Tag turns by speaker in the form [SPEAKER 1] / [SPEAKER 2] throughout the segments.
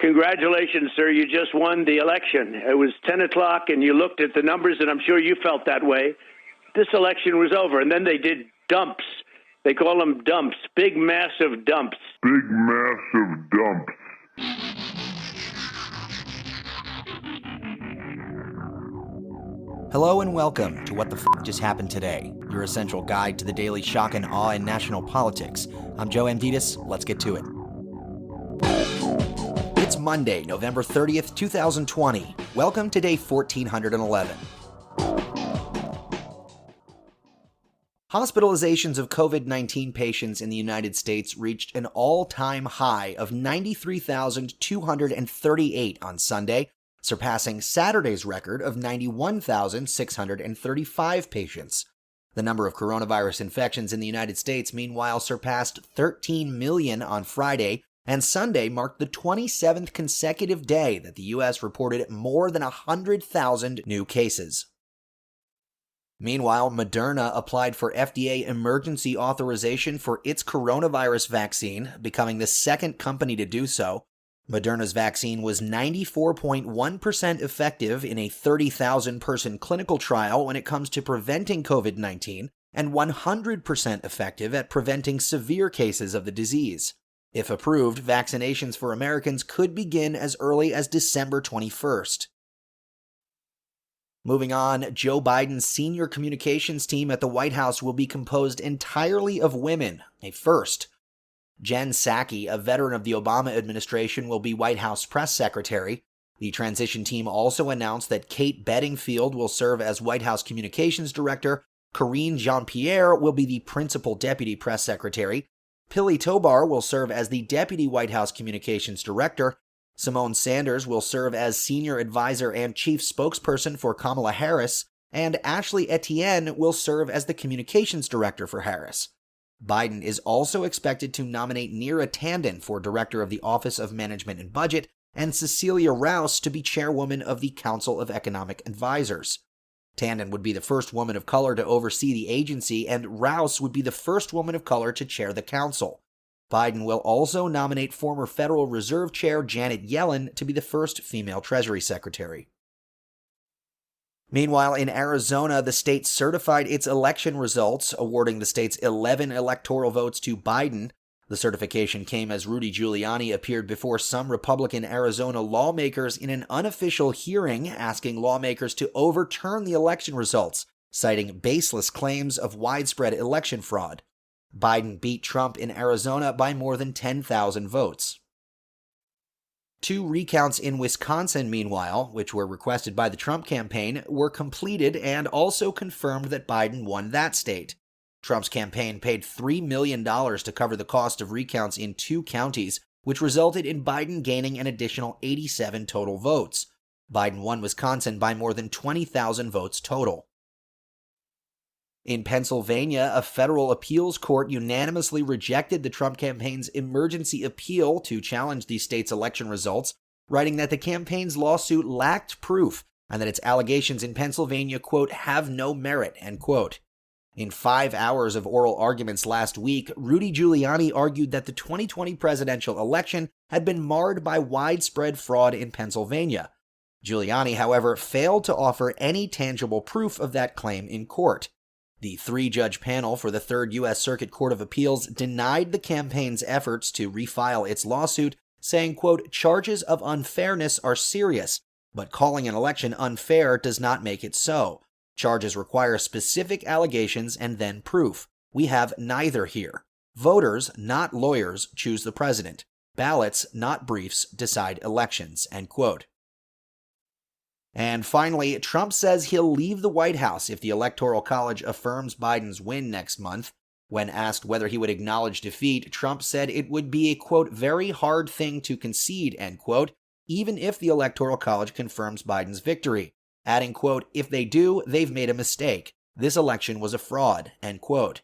[SPEAKER 1] Congratulations, sir. You just won the election. It was 10 o'clock, and you looked at the numbers, and I'm sure you felt that way. This election was over, and then they did dumps. They call them dumps, big, massive dumps.
[SPEAKER 2] Big, massive dumps.
[SPEAKER 3] Hello and welcome to What the F*** Just Happened Today, your essential guide to the daily shock and awe in national politics. I'm Joe Amditis. Let's get to it. It's Monday, November 30th, 2020. Welcome to day 1411. Hospitalizations of COVID-19 patients in the United States reached an all-time high of 93,238 on Sunday, surpassing Saturday's record of 91,635 patients. The number of coronavirus infections in the United States, meanwhile, surpassed 13 million on Friday, and Sunday marked the 27th consecutive day that the U.S. reported more than 100,000 new cases. Meanwhile, Moderna applied for FDA emergency authorization for its coronavirus vaccine, becoming the second company to do so. Moderna's vaccine was 94.1% effective in a 30,000-person clinical trial when it comes to preventing COVID-19, and 100% effective at preventing severe cases of the disease. If approved, vaccinations for Americans could begin as early as December 21st. Moving on, Joe Biden's senior communications team at the White House will be composed entirely of women, a first. Jen Psaki, a veteran of the Obama administration, will be White House press secretary. The transition team also announced that Kate Bedingfield will serve as White House communications director, Karine Jean-Pierre will be the principal deputy press secretary, Pili Tobar will serve as the deputy White House communications director, Simone Sanders will serve as senior advisor and chief spokesperson for Kamala Harris, and Ashley Etienne will serve as the communications director for Harris. Biden is also expected to nominate Neera Tanden for director of the Office of Management and Budget, and Cecilia Rouse to be chairwoman of the Council of Economic Advisors. Tanden would be the first woman of color to oversee the agency, and Rouse would be the first woman of color to chair the council. Biden will also nominate former Federal Reserve Chair Janet Yellen to be the first female Treasury Secretary. Meanwhile, in Arizona, the state certified its election results, awarding the state's 11 electoral votes to Biden. The certification came as Rudy Giuliani appeared before some Republican Arizona lawmakers in an unofficial hearing, asking lawmakers to overturn the election results, citing baseless claims of widespread election fraud. Biden beat Trump in Arizona by more than 10,000 votes. Two recounts in Wisconsin, meanwhile, which were requested by the Trump campaign, were completed and also confirmed that Biden won that state. Trump's campaign paid $3 million to cover the cost of recounts in two counties, which resulted in Biden gaining an additional 87 total votes. Biden won Wisconsin by more than 20,000 votes total. In Pennsylvania, a federal appeals court unanimously rejected the Trump campaign's emergency appeal to challenge the state's election results, writing that the campaign's lawsuit lacked proof and that its allegations in Pennsylvania, quote, have no merit, end quote. In 5 hours of oral arguments last week, Rudy Giuliani argued that the 2020 presidential election had been marred by widespread fraud in Pennsylvania. Giuliani, however, failed to offer any tangible proof of that claim in court. The three-judge panel for the Third U.S. Circuit Court of Appeals denied the campaign's efforts to refile its lawsuit, saying, quote, charges of unfairness are serious, but calling an election unfair does not make it so. Charges require specific allegations and then proof. We have neither here. Voters, not lawyers, choose the president. Ballots, not briefs, decide elections, end quote. And finally, Trump says he'll leave the White House if the Electoral College affirms Biden's win next month. When asked whether he would acknowledge defeat, Trump said it would be a, quote, very hard thing to concede, end quote, even if the Electoral College confirms Biden's victory. Adding, quote, if they do, they've made a mistake. This election was a fraud, end quote.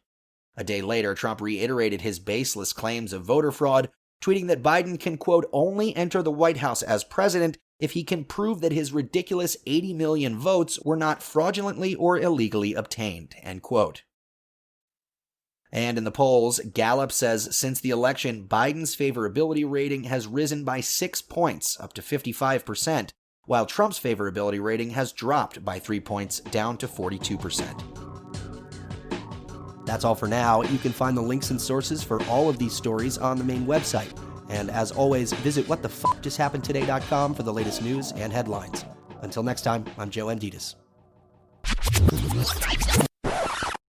[SPEAKER 3] A day later, Trump reiterated his baseless claims of voter fraud, tweeting that Biden can, quote, only enter the White House as president if he can prove that his ridiculous 80 million votes were not fraudulently or illegally obtained, end quote. And in the polls, Gallup says since the election, Biden's favorability rating has risen by 6 points, up to 55%, while Trump's favorability rating has dropped by 3 points, down to 42%. That's all for now. You can find the links and sources for all of these stories on the main website. And as always, visit whatthefjusthappenedtoday.com for the latest news and headlines. Until next time, I'm Joe Amditas.